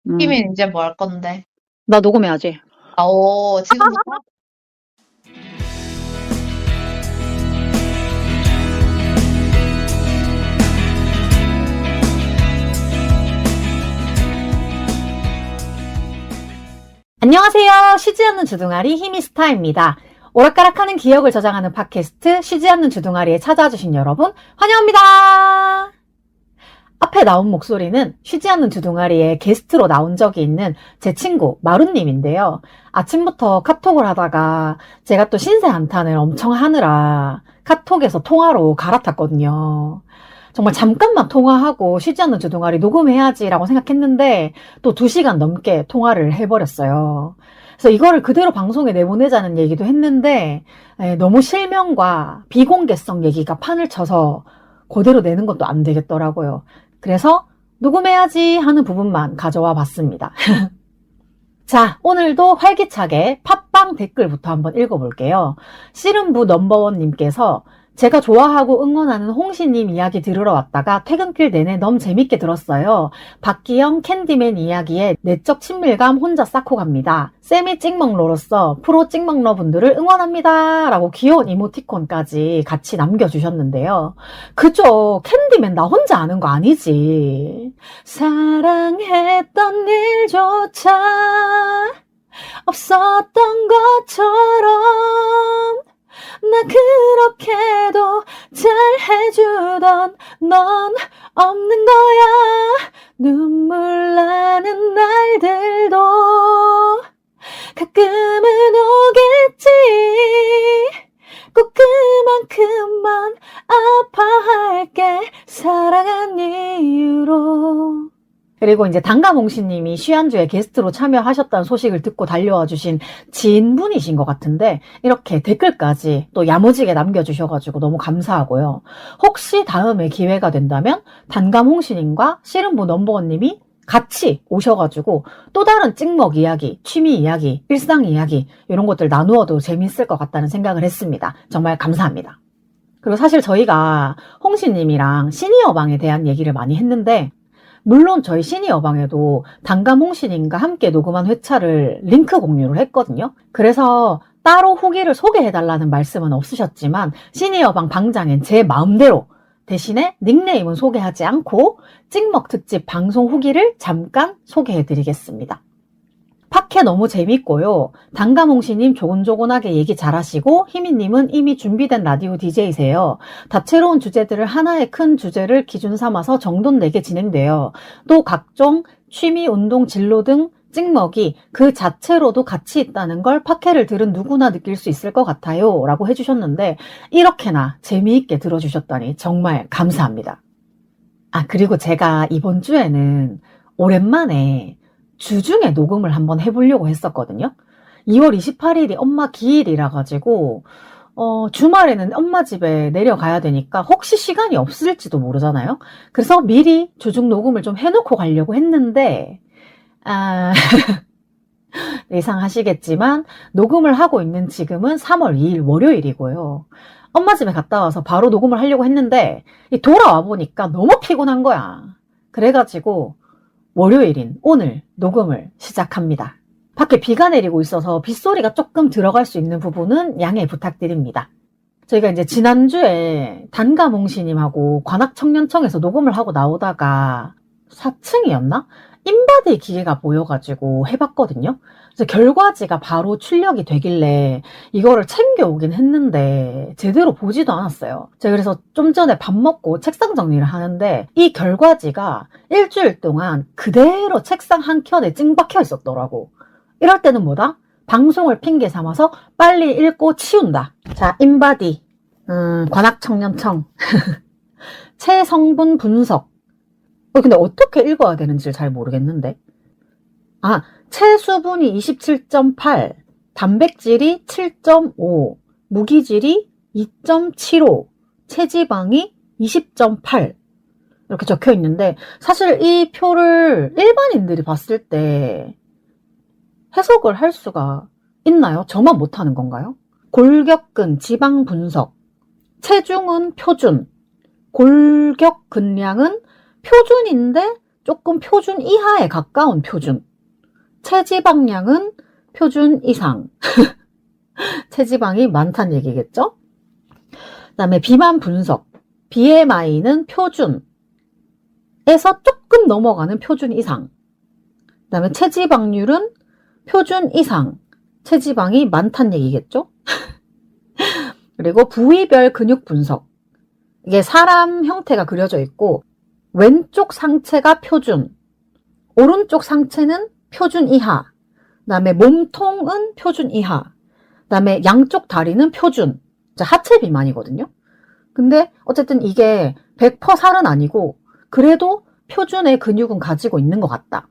희민 이제 뭐 할 건데? 나 녹음해야지. 오, 지금부터? 안녕하세요. 쉬지 않는 주둥아리 히미스타입니다. 오락가락하는 기억을 저장하는 팟캐스트 쉬지 않는 주둥아리에 찾아주신 여러분 환영합니다. 앞에 나온 목소리는 쉬지 않는 주둥아리에 게스트로 나온 적이 있는 제 친구 마루님인데요. 아침부터 카톡을 하다가 제가 또 신세 한탄을 엄청 하느라 카톡에서 통화로 갈아탔거든요. 정말 잠깐만 통화하고 쉬지 않는 주둥아리 녹음해야지라고 생각했는데 또 2시간 넘게 통화를 해버렸어요. 그래서 이거를 그대로 방송에 내보내자는 얘기도 했는데 너무 실명과 비공개성 얘기가 판을 쳐서 그대로 내는 것도 안 되겠더라고요. 그래서 녹음해야지 하는 부분만 가져와 봤습니다. 자, 오늘도 활기차게 팟빵 댓글부터 한번 읽어볼게요. 씨름부 넘버원님께서 제가 좋아하고 응원하는 홍시님 이야기 들으러 왔다가 퇴근길 내내 너무 재밌게 들었어요. 박기영 캔디맨 이야기에 내적 친밀감 혼자 쌓고 갑니다. 세미 찍먹러로서 프로 찍먹러 분들을 응원합니다. 라고 귀여운 이모티콘까지 같이 남겨주셨는데요. 그죠? 캔디맨 나 혼자 아는 거 아니지. 사랑했던 일조차 없었던 것처럼 나 그렇게도 잘해주던 넌 없는 거야. 눈물 나는 날들도 가끔은 오겠지. 꼭 그만큼만 아파할게 사랑한 이유로. 그리고 이제 단가몽씨님이 쉬한주에 게스트로 참여하셨다는 소식을 듣고 달려와 주신 지인분이신 것 같은데 이렇게 댓글까지 또 야무지게 남겨주셔가지고 너무 감사하고요. 혹시 다음에 기회가 된다면 단가몽씨님과 씨름부 넘버원님이 같이 오셔가지고 또 다른 찍먹 이야기, 취미 이야기, 일상 이야기 이런 것들 나누어도 재밌을 것 같다는 생각을 했습니다. 정말 감사합니다. 그리고 사실 저희가 홍씨님이랑 시니어방에 대한 얘기를 많이 했는데 물론 저희 시니어방에도 단가몽신님과 함께 녹음한 회차를 링크 공유를 했거든요. 그래서 따로 후기를 소개해달라는 말씀은 없으셨지만 시니어방 방장엔 제 마음대로 대신에 닉네임은 소개하지 않고 찍먹 특집 방송 후기를 잠깐 소개해드리겠습니다. 팟캐 너무 재밌고요. 단가몽씨님 조곤조곤하게 얘기 잘하시고 희미님은 이미 준비된 라디오 DJ세요. 다채로운 주제들을 하나의 큰 주제를 기준 삼아서 정돈 내게 진행돼요. 또 각종 취미, 운동, 진로 등 찍먹이 그 자체로도 가치 있다는 걸 팟캐를 들은 누구나 느낄 수 있을 것 같아요. 라고 해주셨는데 이렇게나 재미있게 들어주셨다니 정말 감사합니다. 아, 그리고 제가 이번 주에는 오랜만에 주중에 녹음을 한번 해보려고 했었거든요. 2월 28일이 엄마 기일이라 가지고 주말에는 엄마 집에 내려가야 되니까 혹시 시간이 없을지도 모르잖아요. 그래서 미리 주중 녹음을 좀 해놓고 가려고 했는데 예상하시겠지만 녹음을 하고 있는 지금은 3월 2일 월요일이고요. 엄마 집에 갔다 와서 바로 녹음을 하려고 했는데 돌아와 보니까 너무 피곤한 거야. 그래가지고 월요일인 오늘 녹음을 시작합니다. 밖에 비가 내리고 있어서 빗소리가 조금 들어갈 수 있는 부분은 양해 부탁드립니다. 저희가 이제 지난주에 단가몽씨님하고 관악청년청에서 녹음을 하고 나오다가 4층이었나? 인바디 기계가 보여가지고 해봤거든요. 그래서 결과지가 바로 출력이 되길래 이거를 챙겨오긴 했는데 제대로 보지도 않았어요. 제가 그래서 좀 전에 밥 먹고 책상 정리를 하는데 이 결과지가 일주일 동안 그대로 책상 한 켠에 찡박혀 있었더라고. 이럴 때는 뭐다? 방송을 핑계 삼아서 빨리 읽고 치운다. 자, 인바디, 관악청년청, 체성분 분석. 근데 어떻게 읽어야 되는지를 잘 모르겠는데. 체수분이 27.8, 단백질이 7.5, 무기질이 2.75, 체지방이 20.8 이렇게 적혀 있는데 사실 이 표를 일반인들이 봤을 때 해석을 할 수가 있나요? 저만 못하는 건가요? 골격근 지방 분석, 체중은 표준, 골격 근량은 표준인데 조금 표준 이하에 가까운 표준. 체지방량은 표준 이상. 체지방이 많다는 얘기겠죠? 그다음에 비만 분석. BMI는 표준에서 조금 넘어가는 표준 이상. 그다음에 체지방률은 표준 이상. 체지방이 많다는 얘기겠죠? 그리고 부위별 근육 분석. 이게 사람 형태가 그려져 있고 왼쪽 상체가 표준, 오른쪽 상체는 표준 이하, 그다음에 몸통은 표준 이하, 그다음에 양쪽 다리는 표준. 하체 비만이거든요. 근데 어쨌든 이게 100% 살은 아니고 그래도 표준의 근육은 가지고 있는 것 같다.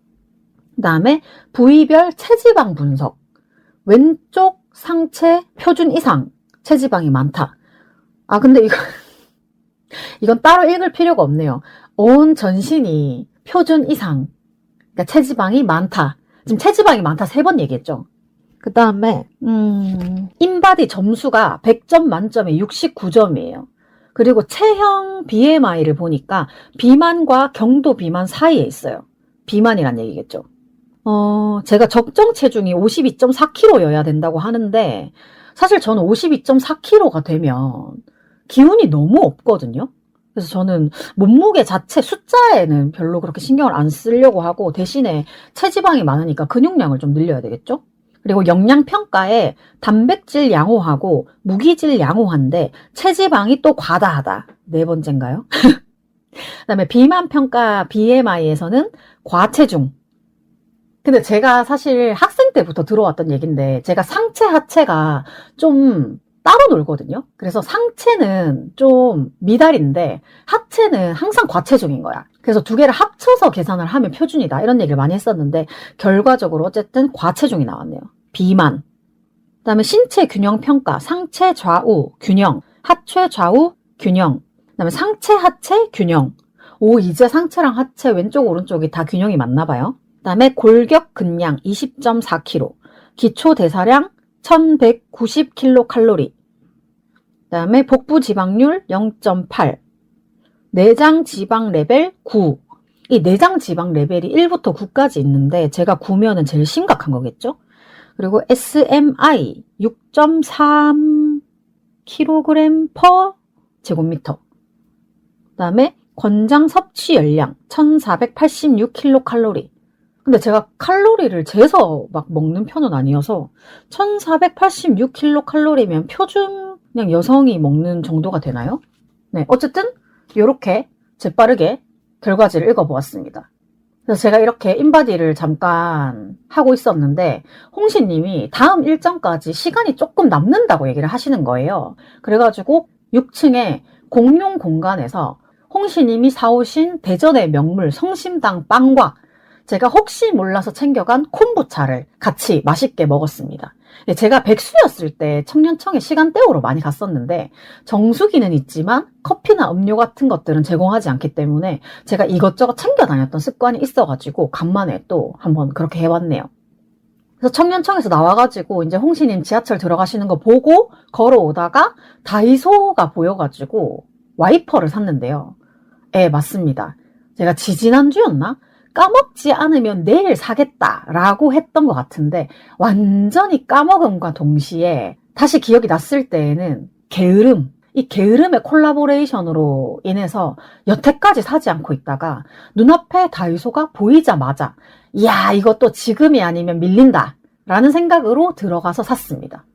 그다음에 부위별 체지방 분석. 왼쪽 상체 표준 이상 체지방이 많다. 아 근데 이건 따로 읽을 필요가 없네요. 온 전신이 표준 이상, 그러니까 체지방이 많다. 지금 체지방이 많다 3번 얘기했죠. 그 다음에 인바디 점수가 100점 만점에 69점이에요. 그리고 체형 BMI를 보니까 비만과 경도 비만 사이에 있어요. 비만이란 얘기겠죠. 제가 적정 체중이 52.4kg여야 된다고 하는데 사실 저는 52.4kg가 되면 기운이 너무 없거든요. 그래서 저는 몸무게 자체 숫자에는 별로 그렇게 신경을 안 쓰려고 하고 대신에 체지방이 많으니까 근육량을 좀 늘려야 되겠죠? 그리고 영양평가에 단백질 양호하고 무기질 양호한데 체지방이 또 과다하다. 4번째인가요? 그 다음에 비만평가 BMI에서는 과체중. 근데 제가 사실 학생 때부터 들어왔던 얘기인데 제가 상체 하체가 좀 따로 놀거든요. 그래서 상체는 좀 미달인데 하체는 항상 과체중인 거야. 그래서 두 개를 합쳐서 계산을 하면 표준이다. 이런 얘기를 많이 했었는데 결과적으로 어쨌든 과체중이 나왔네요. 비만. 그다음에 신체 균형 평가. 상체 좌우 균형, 하체 좌우 균형. 그다음에 상체 하체 균형. 이제 상체랑 하체 왼쪽 오른쪽이 다 균형이 맞나 봐요. 그다음에 골격 근량 20.4kg. 기초 대사량 1190kcal. 그다음에 복부 지방률 0.8. 내장 지방 레벨 9. 이 내장 지방 레벨이 1부터 9까지 있는데 제가 9면은 제일 심각한 거겠죠? 그리고 SMI 6.3kg/제곱미터. 그다음에 권장 섭취 열량 1486kcal. 근데 제가 칼로리를 재서 막 먹는 편은 아니어서 1486kcal면 표준 그냥 여성이 먹는 정도가 되나요? 네, 어쨌든 이렇게 재빠르게 결과지를 읽어보았습니다. 그래서 제가 이렇게 인바디를 잠깐 하고 있었는데 홍시님이 다음 일정까지 시간이 조금 남는다고 얘기를 하시는 거예요. 그래가지고 6층에 공용 공간에서 홍시님이 사오신 대전의 명물 성심당 빵과 제가 혹시 몰라서 챙겨간 콤부차를 같이 맛있게 먹었습니다. 제가 백수였을 때 청년청에 시간 때우러 많이 갔었는데 정수기는 있지만 커피나 음료 같은 것들은 제공하지 않기 때문에 제가 이것저것 챙겨 다녔던 습관이 있어가지고 간만에 또 한번 그렇게 해봤네요. 그래서 청년청에서 나와가지고 이제 홍시님 지하철 들어가시는 거 보고 걸어오다가 다이소가 보여가지고 와이퍼를 샀는데요. 예, 맞습니다. 제가 지지난주였나? 까먹지 않으면 내일 사겠다라고 했던 것 같은데 완전히 까먹음과 동시에 다시 기억이 났을 때에는 이 게으름의 콜라보레이션으로 인해서 여태까지 사지 않고 있다가 눈앞에 다이소가 보이자마자 이야 이것도 지금이 아니면 밀린다 라는 생각으로 들어가서 샀습니다.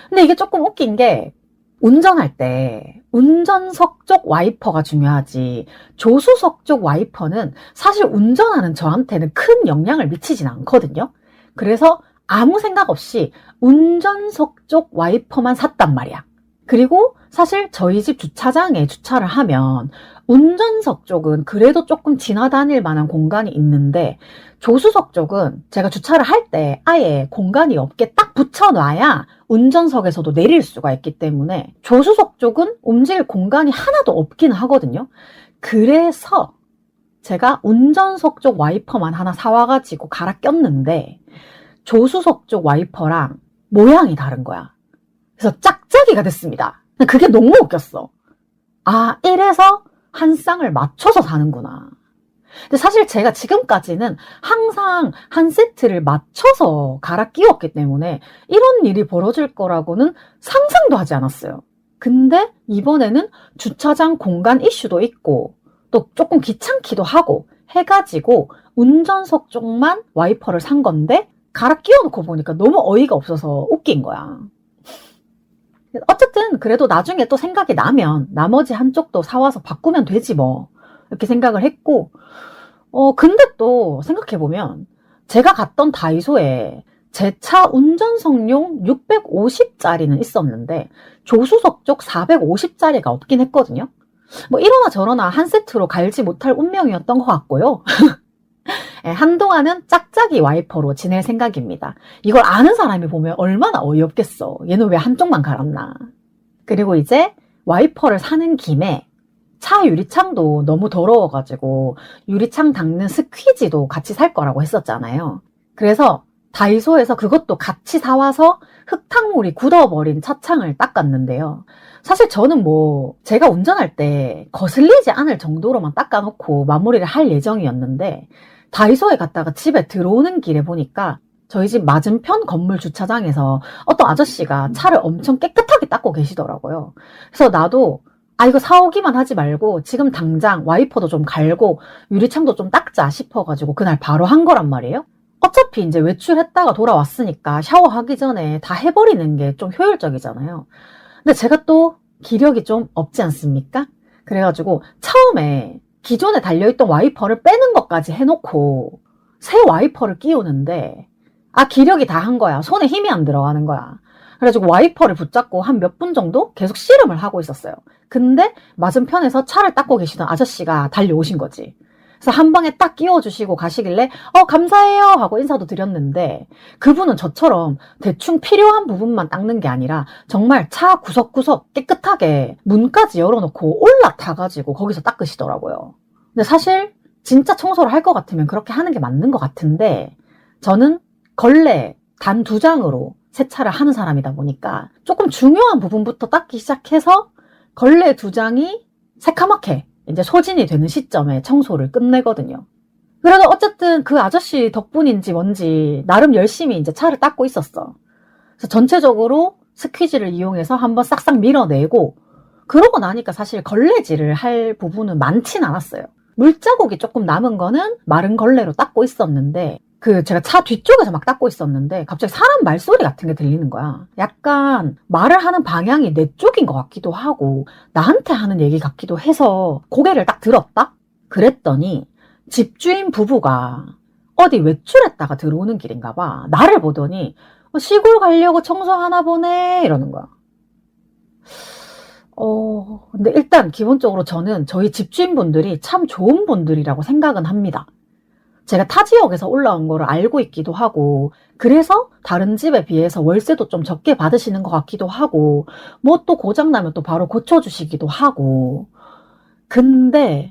근데 이게 조금 웃긴 게 운전할 때 운전석 쪽 와이퍼가 중요하지 조수석 쪽 와이퍼는 사실 운전하는 저한테는 큰 영향을 미치진 않거든요. 그래서 아무 생각 없이 운전석 쪽 와이퍼만 샀단 말이야. 그리고 사실 저희 집 주차장에 주차를 하면 운전석 쪽은 그래도 조금 지나다닐 만한 공간이 있는데 조수석 쪽은 제가 주차를 할 때 아예 공간이 없게 딱 붙여놔야 운전석에서도 내릴 수가 있기 때문에 조수석 쪽은 움직일 공간이 하나도 없긴 하거든요. 그래서 제가 운전석 쪽 와이퍼만 하나 사와가지고 갈아 꼈는데 조수석 쪽 와이퍼랑 모양이 다른 거야. 그래서 짝짝이가 됐습니다. 그게 너무 웃겼어. 아, 이래서 한 쌍을 맞춰서 사는구나. 근데 사실 제가 지금까지는 항상 한 세트를 맞춰서 갈아 끼웠기 때문에 이런 일이 벌어질 거라고는 상상도 하지 않았어요. 근데 이번에는 주차장 공간 이슈도 있고 또 조금 귀찮기도 하고 해가지고 운전석 쪽만 와이퍼를 산 건데 갈아 끼워놓고 보니까 너무 어이가 없어서 웃긴 거야. 어쨌든 그래도 나중에 또 생각이 나면 나머지 한쪽도 사와서 바꾸면 되지 뭐 이렇게 생각을 했고 근데 또 생각해보면 제가 갔던 다이소에 제 차 운전석용 650짜리는 있었는데 조수석 쪽 450짜리가 없긴 했거든요. 뭐 이러나 저러나 한 세트로 갈지 못할 운명이었던 것 같고요. 한동안은 짝짝이 와이퍼로 지낼 생각입니다. 이걸 아는 사람이 보면 얼마나 어이없겠어. 얘는 왜 한쪽만 갈았나. 그리고 이제 와이퍼를 사는 김에 차 유리창도 너무 더러워가지고 유리창 닦는 스퀴지도 같이 살 거라고 했었잖아요. 그래서 다이소에서 그것도 같이 사와서 흙탕물이 굳어버린 차창을 닦았는데요. 사실 저는 뭐 제가 운전할 때 거슬리지 않을 정도로만 닦아놓고 마무리를 할 예정이었는데 다이소에 갔다가 집에 들어오는 길에 보니까 저희 집 맞은편 건물 주차장에서 어떤 아저씨가 차를 엄청 깨끗하게 닦고 계시더라고요. 그래서 나도 이거 사오기만 하지 말고 지금 당장 와이퍼도 좀 갈고 유리창도 좀 닦자 싶어가지고 그날 바로 한 거란 말이에요. 어차피 이제 외출했다가 돌아왔으니까 샤워하기 전에 다 해버리는 게 좀 효율적이잖아요. 근데 제가 또 기력이 좀 없지 않습니까? 그래가지고 처음에 기존에 달려있던 와이퍼를 빼는 것까지 해놓고 새 와이퍼를 끼우는데 기력이 다 한 거야. 손에 힘이 안 들어가는 거야. 그래가지고 와이퍼를 붙잡고 한 몇 분 정도 계속 씨름을 하고 있었어요. 근데 맞은편에서 차를 닦고 계시던 아저씨가 달려오신 거지. 그래서 한 방에 딱 끼워주시고 가시길래 감사해요 하고 인사도 드렸는데 그분은 저처럼 대충 필요한 부분만 닦는 게 아니라 정말 차 구석구석 깨끗하게 문까지 열어놓고 올라타가지고 거기서 닦으시더라고요. 근데 사실 진짜 청소를 할 것 같으면 그렇게 하는 게 맞는 것 같은데 저는 걸레 단 2장으로 세차를 하는 사람이다 보니까 조금 중요한 부분부터 닦기 시작해서 걸레 2장이 새카맣게 이제 소진이 되는 시점에 청소를 끝내거든요. 그래도 어쨌든 그 아저씨 덕분인지 뭔지 나름 열심히 이제 차를 닦고 있었어. 그래서 전체적으로 스퀴즈를 이용해서 한번 싹싹 밀어내고 그러고 나니까 사실 걸레질을 할 부분은 많진 않았어요. 물자국이 조금 남은 거는 마른 걸레로 닦고 있었는데 제가 차 뒤쪽에서 막 닦고 있었는데 갑자기 사람 말소리 같은 게 들리는 거야. 약간 말을 하는 방향이 내 쪽인 것 같기도 하고 나한테 하는 얘기 같기도 해서 고개를 딱 들었다? 그랬더니 집주인 부부가 어디 외출했다가 들어오는 길인가 봐. 나를 보더니 시골 가려고 청소하나 보네 이러는 거야. 근데 일단 기본적으로 저는 저희 집주인분들이 참 좋은 분들이라고 생각은 합니다. 제가 타 지역에서 올라온 거를 알고 있기도 하고 그래서 다른 집에 비해서 월세도 좀 적게 받으시는 것 같기도 하고 뭐 또 고장나면 또 바로 고쳐주시기도 하고 근데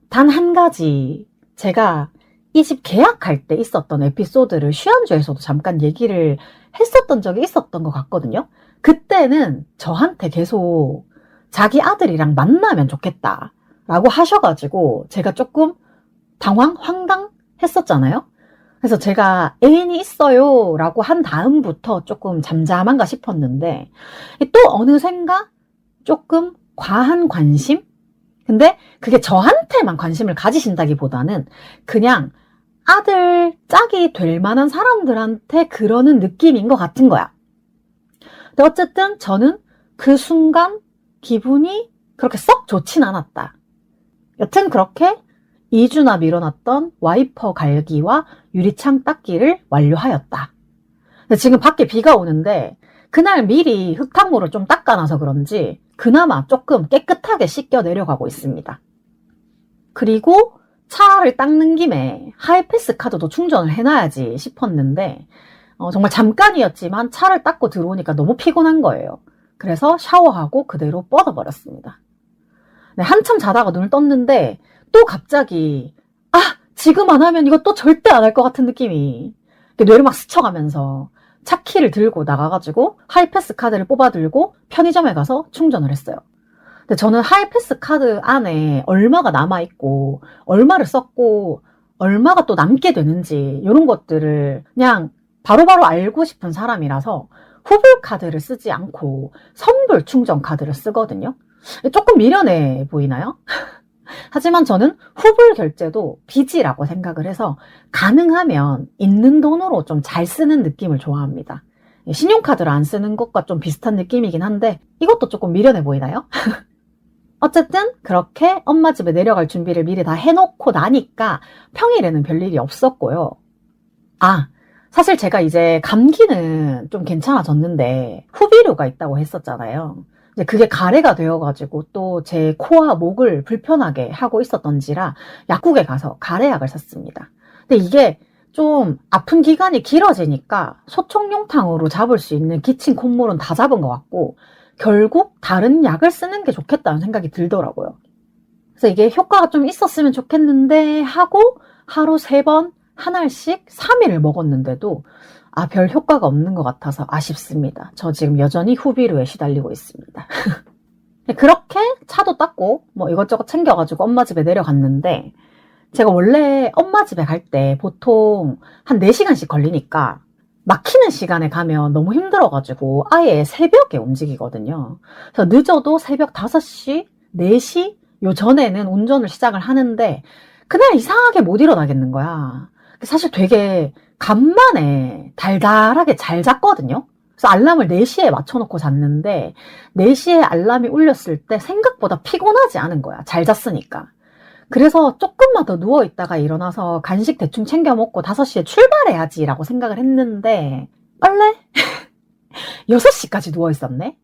단 한 가지 제가 이 집 계약할 때 있었던 에피소드를 쉬안주에서도 잠깐 얘기를 했었던 적이 있었던 것 같거든요. 그때는 저한테 계속 자기 아들이랑 만나면 좋겠다 라고 하셔가지고 제가 조금 황당했었잖아요. 그래서 제가 애인이 있어요 라고 한 다음부터 조금 잠잠한가 싶었는데 또 어느샌가 조금 과한 관심? 근데 그게 저한테만 관심을 가지신다기보다는 그냥 아들 짝이 될 만한 사람들한테 그러는 느낌인 것 같은 거야. 근데 어쨌든 저는 그 순간 기분이 그렇게 썩 좋진 않았다. 여튼 그렇게 2주나 미뤄놨던 와이퍼 갈기와 유리창 닦기를 완료하였다. 근데 지금 밖에 비가 오는데 그날 미리 흙탕물을 좀 닦아놔서 그런지 그나마 조금 깨끗하게 씻겨 내려가고 있습니다. 그리고 차를 닦는 김에 하이패스 카드도 충전을 해놔야지 싶었는데 정말 잠깐이었지만 차를 닦고 들어오니까 너무 피곤한 거예요. 그래서 샤워하고 그대로 뻗어버렸습니다. 네, 한참 자다가 눈을 떴는데 또 갑자기 지금 안 하면 이거 또 절대 안 할 것 같은 느낌이 뇌를 막 스쳐가면서 차 키를 들고 나가가지고 하이패스 카드를 뽑아 들고 편의점에 가서 충전을 했어요. 근데 저는 하이패스 카드 안에 얼마가 남아있고, 얼마를 썼고, 얼마가 또 남게 되는지, 이런 것들을 그냥 바로바로 알고 싶은 사람이라서 후불 카드를 쓰지 않고 선불 충전 카드를 쓰거든요. 조금 미련해 보이나요? 하지만 저는 후불 결제도 빚이라고 생각을 해서 가능하면 있는 돈으로 좀 잘 쓰는 느낌을 좋아합니다. 신용카드를 안 쓰는 것과 좀 비슷한 느낌이긴 한데 이것도 조금 미련해 보이나요? 어쨌든 그렇게 엄마 집에 내려갈 준비를 미리 다 해놓고 나니까 평일에는 별일이 없었고요. 아, 사실 제가 이제 감기는 좀 괜찮아졌는데 후비류가 있다고 했었잖아요. 이제 그게 가래가 되어가지고 또 제 코와 목을 불편하게 하고 있었던지라 약국에 가서 가래약을 샀습니다. 근데 이게 좀 아픈 기간이 길어지니까 소총용탕으로 잡을 수 있는 기침 콧물은 다 잡은 것 같고 결국 다른 약을 쓰는 게 좋겠다는 생각이 들더라고요. 그래서 이게 효과가 좀 있었으면 좋겠는데 하고 하루 3번 한 알씩 3일을 먹었는데도 별 효과가 없는 것 같아서 아쉽습니다. 저 지금 여전히 후비루에 시달리고 있습니다. 그렇게 차도 닦고 뭐 이것저것 챙겨가지고 엄마 집에 내려갔는데 제가 원래 엄마 집에 갈 때 보통 한 4시간씩 걸리니까 막히는 시간에 가면 너무 힘들어가지고 아예 새벽에 움직이거든요. 그래서 늦어도 새벽 5시, 4시 요 전에는 운전을 시작을 하는데 그날 이상하게 못 일어나겠는 거야. 사실 되게 간만에 달달하게 잘 잤거든요. 그래서 알람을 4시에 맞춰놓고 잤는데 4시에 알람이 울렸을 때 생각보다 피곤하지 않은 거야. 잘 잤으니까. 그래서 조금만 더 누워있다가 일어나서 간식 대충 챙겨 먹고 5시에 출발해야지 라고 생각을 했는데 원래 6시까지 누워있었네.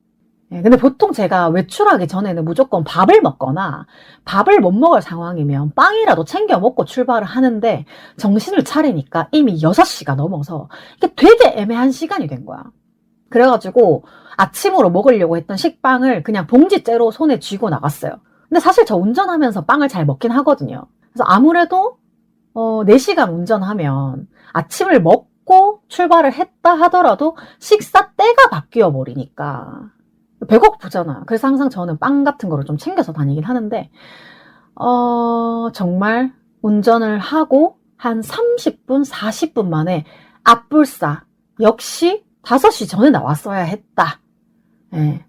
근데 보통 제가 외출하기 전에는 무조건 밥을 먹거나 밥을 못 먹을 상황이면 빵이라도 챙겨 먹고 출발을 하는데 정신을 차리니까 이미 6시가 넘어서 이게 되게 애매한 시간이 된 거야. 그래가지고 아침으로 먹으려고 했던 식빵을 그냥 봉지째로 손에 쥐고 나갔어요. 근데 사실 저 운전하면서 빵을 잘 먹긴 하거든요. 그래서 아무래도 4시간 운전하면 아침을 먹고 출발을 했다 하더라도 식사 때가 바뀌어 버리니까 배고프잖아. 그래서 항상 저는 빵 같은 거를 좀 챙겨서 다니긴 하는데 정말 운전을 하고 한 30분, 40분 만에 앞불싸 역시 5시 전에 나왔어야 했다.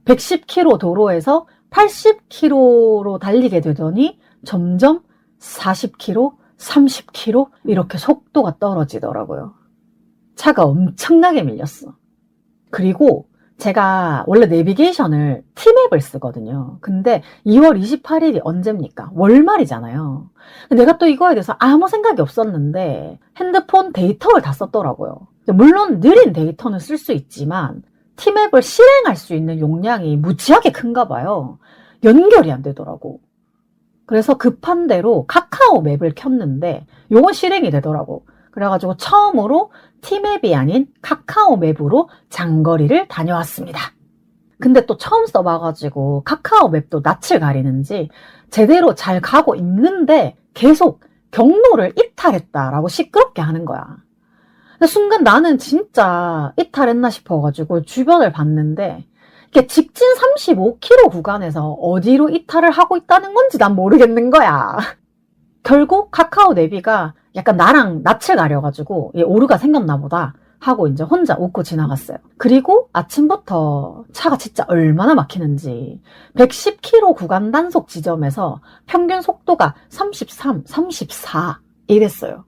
110km 도로에서 80km로 달리게 되더니 점점 40km, 30km 이렇게 속도가 떨어지더라고요. 차가 엄청나게 밀렸어. 그리고 제가 원래 내비게이션을 T맵을 쓰거든요. 근데 2월 28일이 언제입니까? 월말이잖아요. 내가 또 이거에 대해서 아무 생각이 없었는데 핸드폰 데이터를 다 썼더라고요. 물론 느린 데이터는 쓸 수 있지만 T맵을 실행할 수 있는 용량이 무지하게 큰가 봐요. 연결이 안 되더라고. 그래서 급한 대로 카카오 맵을 켰는데 요건 실행이 되더라고. 그래가지고 처음으로 T맵이 아닌 카카오 맵으로 장거리를 다녀왔습니다. 근데 또 처음 써봐가지고 카카오 맵도 낯을 가리는지 제대로 잘 가고 있는데 계속 경로를 이탈했다라고 시끄럽게 하는 거야. 근데 순간 나는 진짜 이탈했나 싶어가지고 주변을 봤는데 이게 직진 35km 구간에서 어디로 이탈을 하고 있다는 건지 난 모르겠는 거야. 결국 카카오 내비가 약간 나랑 낯을 가려가지고 얘 오류가 생겼나 보다 하고 이제 혼자 웃고 지나갔어요. 그리고 아침부터 차가 진짜 얼마나 막히는지 110km 구간 단속 지점에서 평균 속도가 33, 34 이랬어요.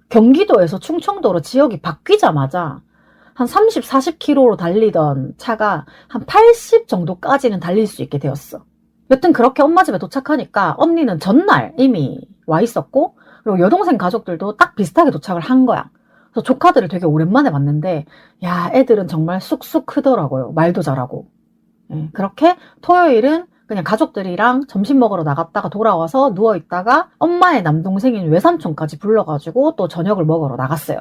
경기도에서 충청도로 지역이 바뀌자마자 한 30, 40km로 달리던 차가 한 80 정도까지는 달릴 수 있게 되었어. 여튼 그렇게 엄마 집에 도착하니까 언니는 전날 이미 와 있었고 그리고 여동생 가족들도 딱 비슷하게 도착을 한 거야. 그래서 조카들을 되게 오랜만에 봤는데 야 애들은 정말 쑥쑥 크더라고요. 말도 잘하고. 그렇게 토요일은 그냥 가족들이랑 점심 먹으러 나갔다가 돌아와서 누워있다가 엄마의 남동생인 외삼촌까지 불러가지고 또 저녁을 먹으러 나갔어요.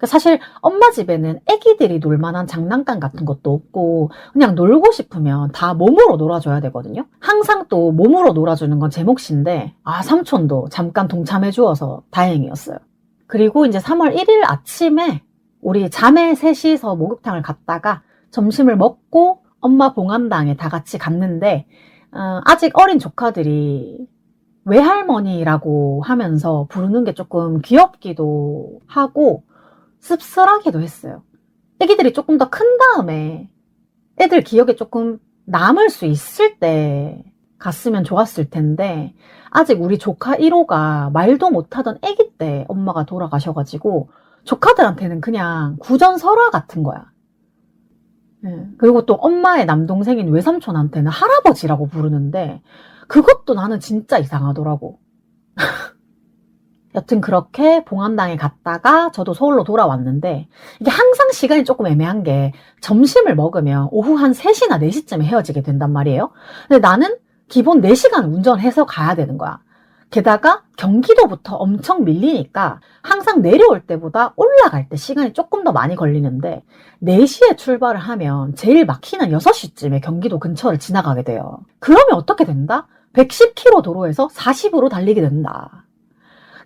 사실 엄마 집에는 애기들이 놀만한 장난감 같은 것도 없고 그냥 놀고 싶으면 다 몸으로 놀아줘야 되거든요. 항상 또 몸으로 놀아주는 건 제 몫인데 삼촌도 잠깐 동참해 주어서 다행이었어요. 그리고 이제 3월 1일 아침에 우리 자매 셋이서 목욕탕을 갔다가 점심을 먹고 엄마 봉안당에 다 같이 갔는데 아직 어린 조카들이 외할머니라고 하면서 부르는 게 조금 귀엽기도 하고 씁쓸하기도 했어요. 애기들이 조금 더 큰 다음에 애들 기억에 조금 남을 수 있을 때 갔으면 좋았을 텐데 아직 우리 조카 1호가 말도 못하던 애기 때 엄마가 돌아가셔가지고 조카들한테는 그냥 구전설화 같은 거야. 그리고 또 엄마의 남동생인 외삼촌한테는 할아버지라고 부르는데 그것도 나는 진짜 이상하더라고. 여튼 그렇게 봉암당에 갔다가 저도 서울로 돌아왔는데 이게 항상 시간이 조금 애매한 게 점심을 먹으면 오후 한 3시나 4시쯤에 헤어지게 된단 말이에요. 근데 나는 기본 4시간 운전해서 가야 되는 거야. 게다가 경기도부터 엄청 밀리니까 항상 내려올 때보다 올라갈 때 시간이 조금 더 많이 걸리는데 4시에 출발을 하면 제일 막히는 6시쯤에 경기도 근처를 지나가게 돼요. 그러면 어떻게 된다? 110km 도로에서 40으로 달리게 된다.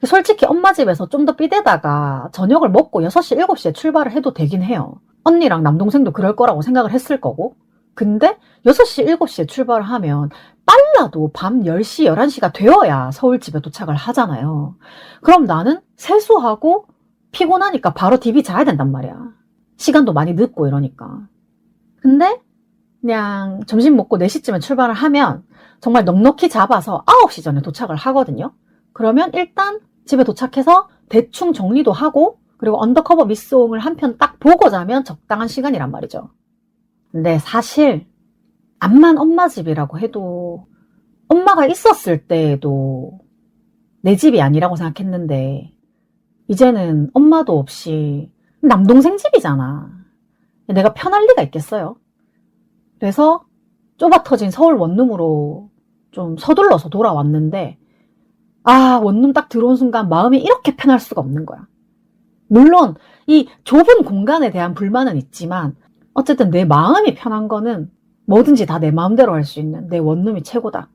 솔직히 엄마 집에서 좀 더 삐대다가 저녁을 먹고 6시, 7시에 출발을 해도 되긴 해요. 언니랑 남동생도 그럴 거라고 생각을 했을 거고. 근데 6시, 7시에 출발을 하면 빨라도 밤 10시, 11시가 되어야 서울 집에 도착을 하잖아요. 그럼 나는 세수하고 피곤하니까 바로 DB 자야 된단 말이야. 시간도 많이 늦고 이러니까. 근데 그냥 점심 먹고 4시쯤에 출발을 하면 정말 넉넉히 잡아서 9시 전에 도착을 하거든요. 그러면 일단 집에 도착해서 대충 정리도 하고 그리고 언더커버 미스홍을 한 편 딱 보고 자면 적당한 시간이란 말이죠. 근데 사실 암만 엄마 집이라고 해도 엄마가 있었을 때에도 내 집이 아니라고 생각했는데 이제는 엄마도 없이 남동생 집이잖아. 내가 편할 리가 있겠어요. 그래서 좁아터진 서울 원룸으로 좀 서둘러서 돌아왔는데 원룸 딱 들어온 순간 마음이 이렇게 편할 수가 없는 거야. 물론 이 좁은 공간에 대한 불만은 있지만 어쨌든 내 마음이 편한 거는 뭐든지 다 내 마음대로 할 수 있는 내 원룸이 최고다.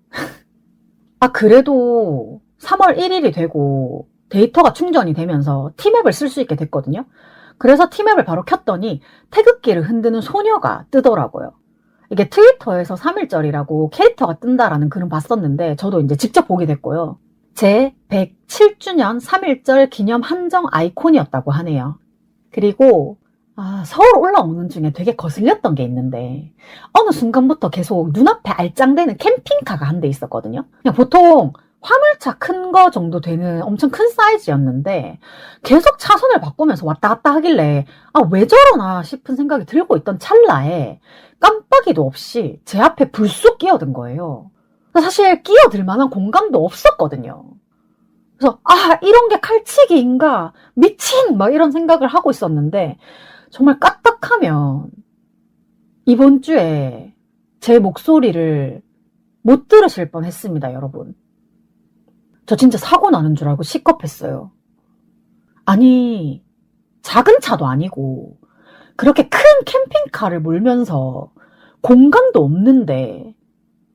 그래도 3월 1일이 되고 데이터가 충전이 되면서 티맵을 쓸 수 있게 됐거든요. 그래서 티맵을 바로 켰더니 태극기를 흔드는 소녀가 뜨더라고요. 이게 트위터에서 3.1절이라고 캐릭터가 뜬다라는 글은 봤었는데 저도 이제 직접 보게 됐고요. 제 107주년 3.1절 기념 한정 아이콘이었다고 하네요. 그리고 서울 올라오는 중에 되게 거슬렸던 게 있는데 어느 순간부터 계속 눈앞에 알짱대는 캠핑카가 한 대 있었거든요. 그냥 보통 화물차 큰 거 정도 되는 엄청 큰 사이즈였는데 계속 차선을 바꾸면서 왔다 갔다 하길래 왜 저러나 싶은 생각이 들고 있던 찰나에 깜빡이도 없이 제 앞에 불쑥 끼어든 거예요. 사실 끼어들 만한 공간도 없었거든요. 그래서 이런 게 칼치기인가 미친 막 이런 생각을 하고 있었는데 정말 까딱하면 이번 주에 제 목소리를 못 들으실 뻔했습니다, 여러분. 저 진짜 사고 나는 줄 알고 시겁했어요. 아니, 작은 차도 아니고 그렇게 큰 캠핑카를 몰면서 공간도 없는데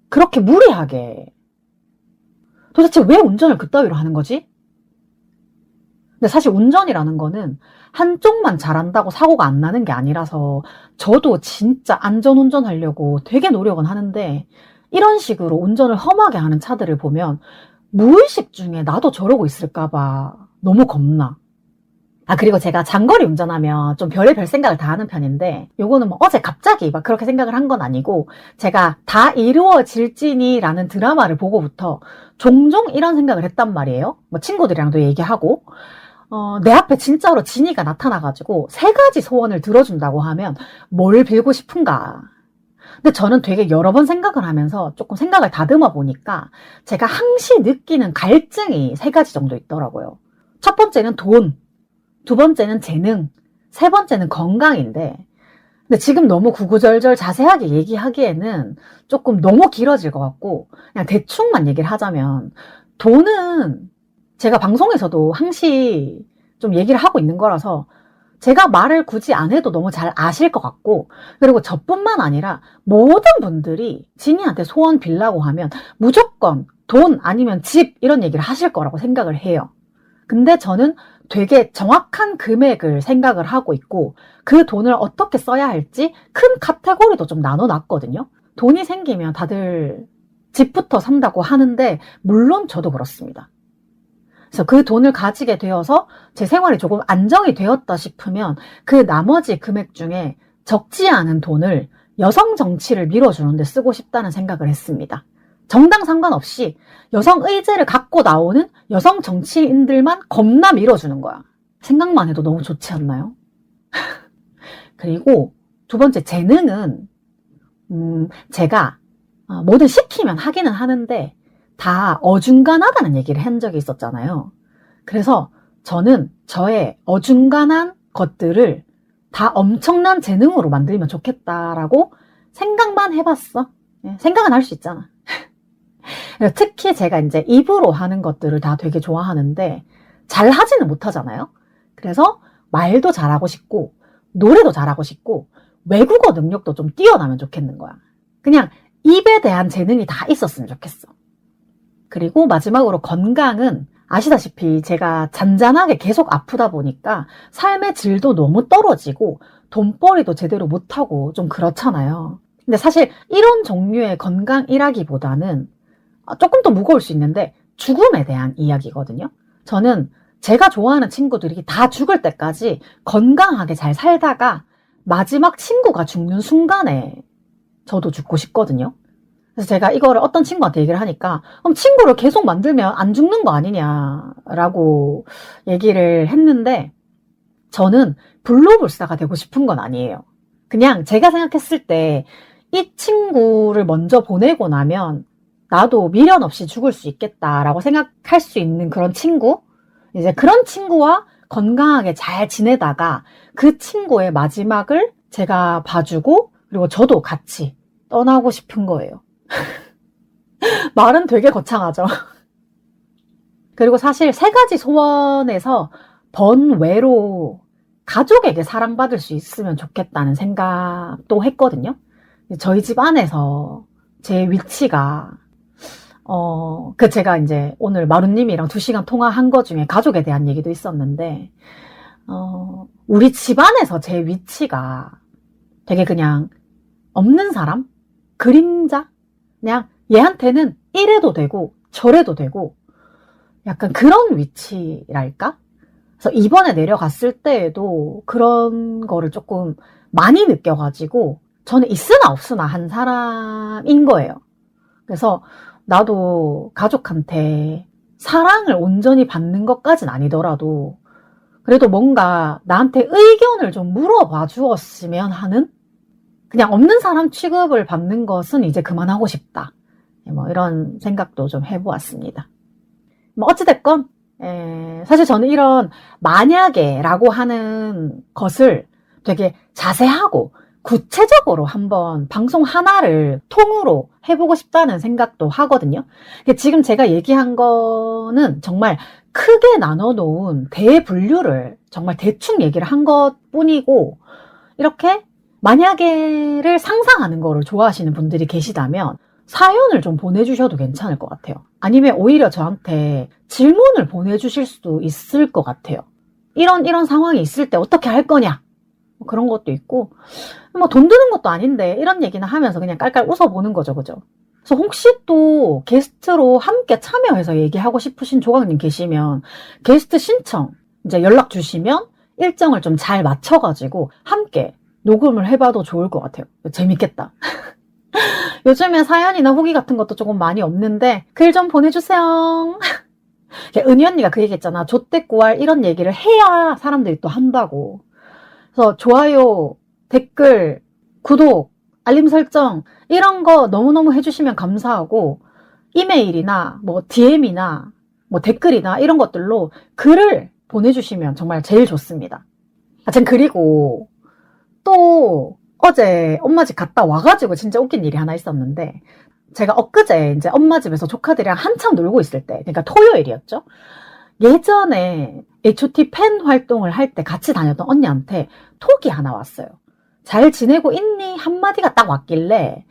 그렇게 무리하게 도대체 왜 운전을 그따위로 하는 거지? 근데 사실 운전이라는 거는 한쪽만 잘한다고 사고가 안 나는 게 아니라서 저도 진짜 안전운전 하려고 되게 노력은 하는데 이런 식으로 운전을 험하게 하는 차들을 보면 무의식 중에 나도 저러고 있을까봐 너무 겁나. 그리고 제가 장거리 운전하면 좀 별의별 생각을 다 하는 편인데 요거는 뭐 어제 갑자기 막 그렇게 생각을 한 건 아니고 제가 다 이루어질지니라는 드라마를 보고부터 종종 이런 생각을 했단 말이에요. 뭐 친구들이랑도 얘기하고 내 앞에 진짜로 진이가 나타나가지고 3가지 소원을 들어준다고 하면 뭘 빌고 싶은가. 근데 저는 되게 여러 번 생각을 하면서 조금 생각을 다듬어 보니까 제가 항시 느끼는 갈증이 3가지 정도 있더라고요. 첫 번째는 돈, 두 번째는 재능, 세 번째는 건강인데 근데 지금 너무 구구절절 자세하게 얘기하기에는 조금 너무 길어질 것 같고 그냥 대충만 얘기를 하자면 돈은 제가 방송에서도 항시 좀 얘기를 하고 있는 거라서 제가 말을 굳이 안 해도 너무 잘 아실 것 같고 그리고 저뿐만 아니라 모든 분들이 진이한테 소원 빌라고 하면 무조건 돈 아니면 집 이런 얘기를 하실 거라고 생각을 해요. 근데 저는 되게 정확한 금액을 생각을 하고 있고 그 돈을 어떻게 써야 할지 큰 카테고리도 좀 나눠놨거든요. 돈이 생기면 다들 집부터 산다고 하는데 물론 저도 그렇습니다. 그래서 그 돈을 가지게 되어서 제 생활이 조금 안정이 되었다 싶으면 그 나머지 금액 중에 적지 않은 돈을 여성 정치를 밀어주는 데 쓰고 싶다는 생각을 했습니다. 정당 상관없이 여성 의제를 갖고 나오는 여성 정치인들만 겁나 밀어주는 거야. 생각만 해도 너무 좋지 않나요? 그리고 두 번째, 재능은 제가 뭐든 시키면 하기는 하는데 다 어중간하다는 얘기를 한 적이 있었잖아요. 그래서 저는 저의 어중간한 것들을 다 엄청난 재능으로 만들면 좋겠다라고 생각만 해봤어. 생각은 할 수 있잖아. 특히 제가 이제 입으로 하는 것들을 다 되게 좋아하는데 잘 하지는 못하잖아요. 그래서 말도 잘하고 싶고 노래도 잘하고 싶고 외국어 능력도 좀 뛰어나면 좋겠는 거야. 그냥 입에 대한 재능이 다 있었으면 좋겠어. 그리고 마지막으로 건강은 아시다시피 제가 잔잔하게 계속 아프다 보니까 삶의 질도 너무 떨어지고 돈벌이도 제대로 못하고 좀 그렇잖아요. 근데 사실 이런 종류의 건강이라기보다는 조금 더 무거울 수 있는데 죽음에 대한 이야기거든요. 저는 제가 좋아하는 친구들이 다 죽을 때까지 건강하게 잘 살다가 마지막 친구가 죽는 순간에 저도 죽고 싶거든요. 그래서 제가 이거를 어떤 친구한테 얘기를 하니까 그럼 친구를 계속 만들면 안 죽는 거 아니냐라고 얘기를 했는데 저는 불로불사가 되고 싶은 건 아니에요. 그냥 제가 생각했을 때 이 친구를 먼저 보내고 나면 나도 미련 없이 죽을 수 있겠다라고 생각할 수 있는 그런 친구? 이제 그런 친구와 건강하게 잘 지내다가 그 친구의 마지막을 제가 봐주고 그리고 저도 같이 떠나고 싶은 거예요. 말은 되게 거창하죠. 그리고 사실 3가지 소원에서 번외로 가족에게 사랑받을 수 있으면 좋겠다는 생각도 했거든요. 저희 집 안에서 제 위치가 제가 이제 오늘 마루님이랑 2시간 통화한 거 중에 가족에 대한 얘기도 있었는데 우리 집 안에서 제 위치가 되게 그냥 없는 사람? 그림자? 그냥 얘한테는 이래도 되고 저래도 되고 약간 그런 위치랄까? 그래서 이번에 내려갔을 때에도 그런 거를 조금 많이 느껴가지고 저는 있으나 없으나 한 사람인 거예요. 그래서 나도 가족한테 사랑을 온전히 받는 것까진 아니더라도 그래도 뭔가 나한테 의견을 좀 물어봐 주었으면 하는 그냥 없는 사람 취급을 받는 것은 이제 그만하고 싶다. 뭐 이런 생각도 좀 해보았습니다. 뭐 어찌됐건 사실 저는 이런 만약에라고 하는 것을 되게 자세하고 구체적으로 한번 방송 하나를 통으로 해보고 싶다는 생각도 하거든요. 지금 제가 얘기한 거는 정말 크게 나눠놓은 대분류를 정말 대충 얘기를 한 것뿐이고 이렇게 만약에를 상상하는 거를 좋아하시는 분들이 계시다면 사연을 좀 보내주셔도 괜찮을 것 같아요. 아니면 오히려 저한테 질문을 보내주실 수도 있을 것 같아요. 이런 상황이 있을 때 어떻게 할 거냐? 뭐 그런 것도 있고, 뭐 돈 드는 것도 아닌데 이런 얘기는 하면서 그냥 깔깔 웃어보는 거죠, 그죠? 그래서 혹시 또 게스트로 함께 참여해서 얘기하고 싶으신 조각님 계시면 게스트 신청 이제 연락 주시면 일정을 좀 잘 맞춰가지고 함께 녹음을 해봐도 좋을 것 같아요. 재밌겠다. 요즘에 사연이나 후기 같은 것도 조금 많이 없는데 글 좀 보내주세요. 은희 언니가 그 얘기했잖아. 좆대꾸알 이런 얘기를 해야 사람들이 또 한다고. 그래서 좋아요, 댓글, 구독, 알림 설정 이런 거 너무너무 해주시면 감사하고 이메일이나 뭐 DM이나 뭐 댓글이나 이런 것들로 글을 보내주시면 정말 제일 좋습니다. 전 그리고 또 어제 엄마 집 갔다 와가지고 진짜 웃긴 일이 하나 있었는데 제가 엊그제 이제 엄마 집에서 조카들이랑 한참 놀고 있을 때 그러니까 토요일이었죠. 예전에 H.O.T 팬 활동을 할 때 같이 다녔던 언니한테 톡이 하나 왔어요. 잘 지내고 있니? 한마디가 딱 왔길래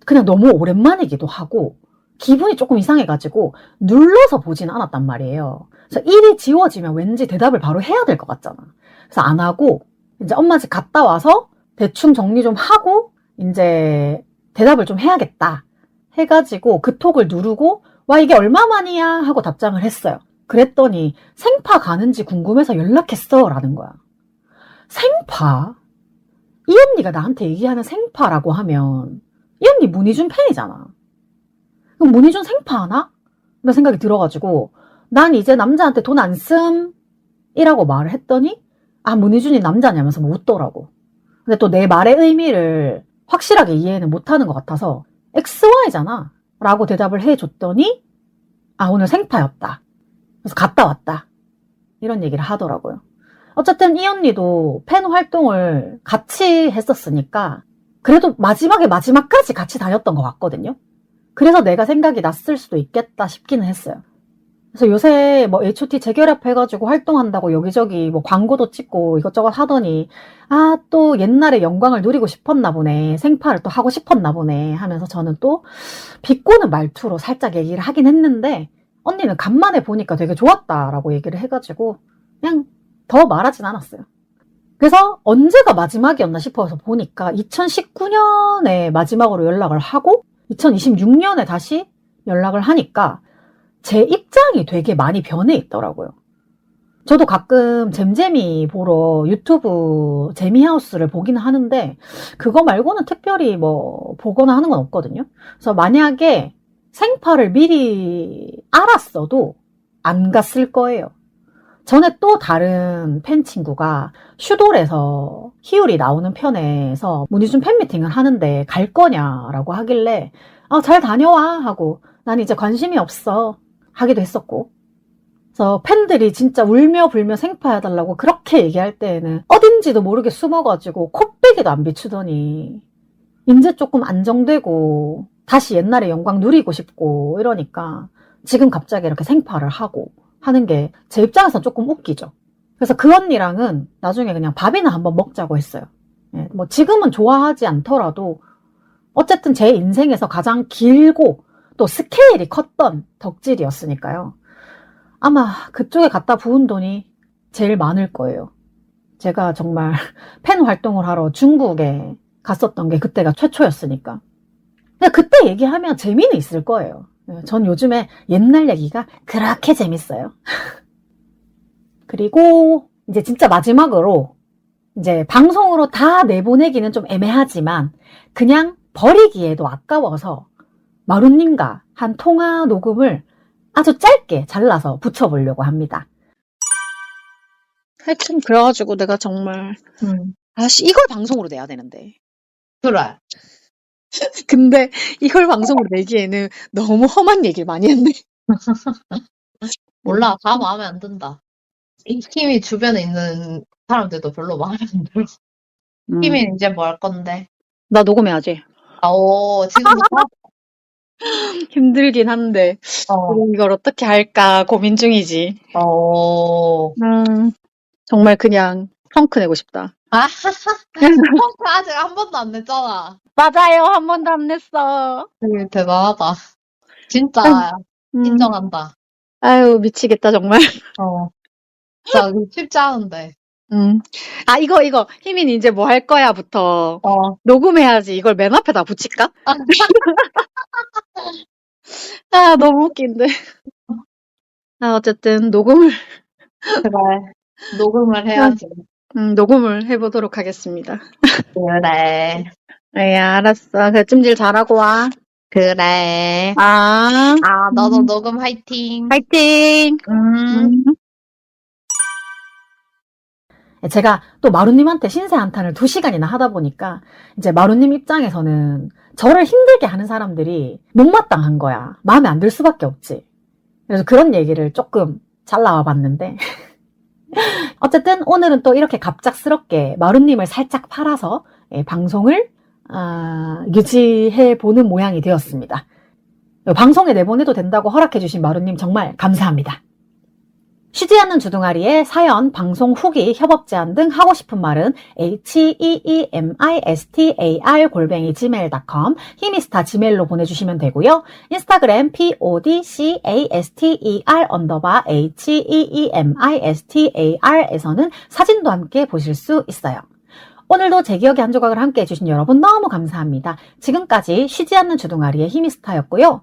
그냥 너무 오랜만이기도 하고 기분이 조금 이상해가지고 눌러서 보진 않았단 말이에요. 그래서 일이 지워지면 왠지 대답을 바로 해야 될 것 같잖아. 그래서 안 하고 이제 엄마 집 갔다 와서 대충 정리 좀 하고 이제 대답을 좀 해야겠다 해가지고 그 톡을 누르고 와 이게 얼마만이야 하고 답장을 했어요. 그랬더니 생파 가는지 궁금해서 연락했어 라는 거야. 생파? 이 언니가 나한테 얘기하는 생파라고 하면 이 언니 문희준 팬이잖아. 그럼 문희준 생파하나? 이런 생각이 들어가지고 난 이제 남자한테 돈 안 씀 이라고 말을 했더니 아 문희준이 남자냐면서 뭐 웃더라고. 근데 또 내 말의 의미를 확실하게 이해는 못하는 것 같아서 XY잖아 라고 대답을 해줬더니 아 오늘 생파였다. 그래서 갔다 왔다. 이런 얘기를 하더라고요. 어쨌든 이 언니도 팬 활동을 같이 했었으니까 그래도 마지막까지 같이 다녔던 것 같거든요. 그래서 내가 생각이 났을 수도 있겠다 싶기는 했어요. 그래서 요새 뭐 H.O.T 재결합해가지고 활동한다고 여기저기 뭐 광고도 찍고 이것저것 하더니 아 또 옛날의 영광을 누리고 싶었나 보네. 생파를 또 하고 싶었나 보네 하면서 저는 또 비꼬는 말투로 살짝 얘기를 하긴 했는데 언니는 간만에 보니까 되게 좋았다라고 얘기를 해가지고 그냥 더 말하진 않았어요. 그래서 언제가 마지막이었나 싶어서 보니까 2019년에 마지막으로 연락을 하고 2026년에 다시 연락을 하니까 제 입장이 되게 많이 변해 있더라고요. 저도 가끔 잼잼이 보러 유튜브 재미하우스를 보긴 하는데 그거 말고는 특별히 뭐 보거나 하는 건 없거든요. 그래서 만약에 생파를 미리 알았어도 안 갔을 거예요. 전에 또 다른 팬 친구가 슈돌에서 희율이 나오는 편에서 문희준 팬미팅을 하는데 갈 거냐라고 하길래 잘 다녀와 하고 난 이제 관심이 없어 하기도 했었고 그래서 팬들이 진짜 울며 불며 생파해달라고 그렇게 얘기할 때에는 어딘지도 모르게 숨어가지고 콧배기도 안 비추더니 이제 조금 안정되고 다시 옛날의 영광 누리고 싶고 이러니까 지금 갑자기 이렇게 생파를 하고 하는 게 제 입장에서 조금 웃기죠. 그래서 그 언니랑은 나중에 그냥 밥이나 한번 먹자고 했어요. 예, 뭐 지금은 좋아하지 않더라도 어쨌든 제 인생에서 가장 길고 또 스케일이 컸던 덕질이었으니까요. 아마 그쪽에 갖다 부은 돈이 제일 많을 거예요. 제가 정말 팬 활동을 하러 중국에 갔었던 게 그때가 최초였으니까. 근데 그때 얘기하면 재미는 있을 거예요. 전 요즘에 옛날 얘기가 그렇게 재밌어요. 그리고 이제 진짜 마지막으로 이제 방송으로 다 내보내기는 좀 애매하지만 그냥 버리기에도 아까워서 마루님과 한 통화 녹음을 아주 짧게 잘라서 붙여보려고 합니다. 하여튼 그래가지고 내가 정말 아씨 이걸 방송으로 내야 되는데 그래. 근데 이걸 방송으로 내기에는 너무 험한 얘기를 많이 했네. 몰라, 다 마음에 안 든다. 이 팀이 주변에 있는 사람들도 별로 마음에 안 들어. 팀이 이제 뭐 할 건데? 나 녹음해야지. 지금부터? 힘들긴 한데 이걸 어떻게 할까 고민 중이지. 정말 그냥 펑크 내고 싶다. 펑크 아직 한 번도 안 냈잖아. 맞아요. 한 번도 안 냈어. 되게 대단하다. 진짜 인정한다. 아유 미치겠다 정말. 진짜 쉽지 않은데. 아 이거 희민 이제 뭐 할 거야부터 녹음해야지. 이걸 맨 앞에다 붙일까? 아 너무 웃긴데. 어쨌든 녹음을 그래. 녹음을 해야지. 녹음을 해보도록 하겠습니다. 그래. 네, 알았어. 그 찜질 잘하고 와. 그래. 너도 녹음 화이팅. 화이팅! 제가 또 마루님한테 신세 한탄을 2시간이나 하다 보니까 이제 마루님 입장에서는 저를 힘들게 하는 사람들이 못마땅한 거야. 마음에 안 들 수밖에 없지. 그래서 그런 얘기를 조금 잘라와 봤는데 어쨌든 오늘은 또 이렇게 갑작스럽게 마루님을 살짝 팔아서 방송을 유지해보는 모양이 되었습니다. 방송에 내보내도 된다고 허락해주신 마루님 정말 감사합니다. 쉬지 않는 주둥아리에 사연, 방송 후기, 협업 제안 등 하고 싶은 말은 heemistar@gmail.com 히미스타 지메일로 보내주시면 되고요. 인스타그램 podcaster_heemistar에서는 사진도 함께 보실 수 있어요. 오늘도 제 기억의 한 조각을 함께 해주신 여러분 너무 감사합니다. 지금까지 쉬지 않는 주둥아리의 히미스타였고요.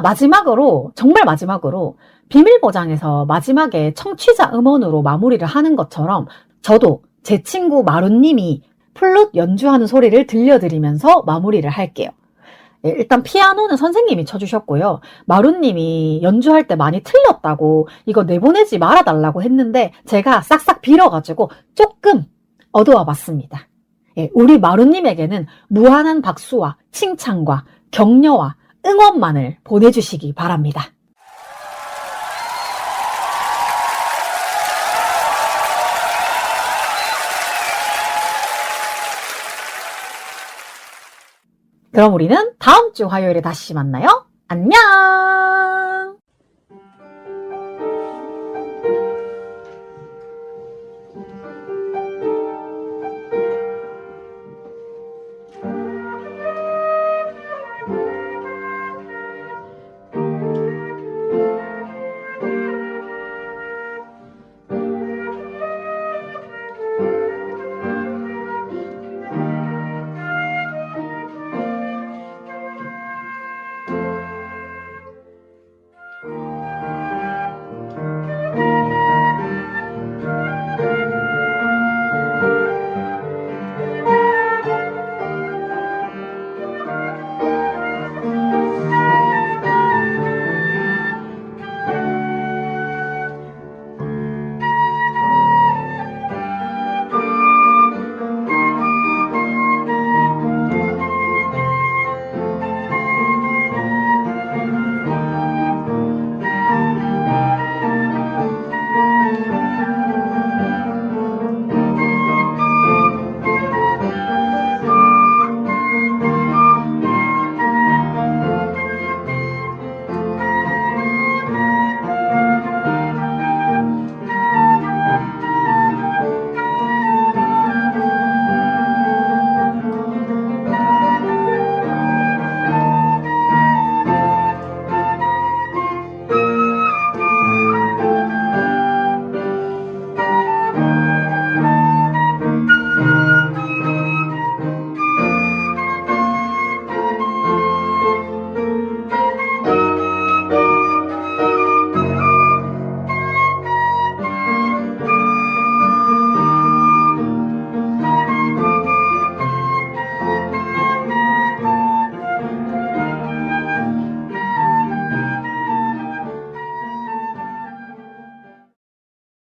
마지막으로, 정말 마지막으로 비밀보장에서 마지막에 청취자 음원으로 마무리를 하는 것처럼 저도 제 친구 마루님이 플룻 연주하는 소리를 들려드리면서 마무리를 할게요. 일단 피아노는 선생님이 쳐주셨고요. 마루님이 연주할 때 많이 틀렸다고 이거 내보내지 말아달라고 했는데 제가 싹싹 빌어가지고 조금 얻어와 봤습니다. 우리 마루님에게는 무한한 박수와 칭찬과 격려와 응원만을 보내주시기 바랍니다. 그럼 우리는 다음 주 화요일에 다시 만나요. 안녕!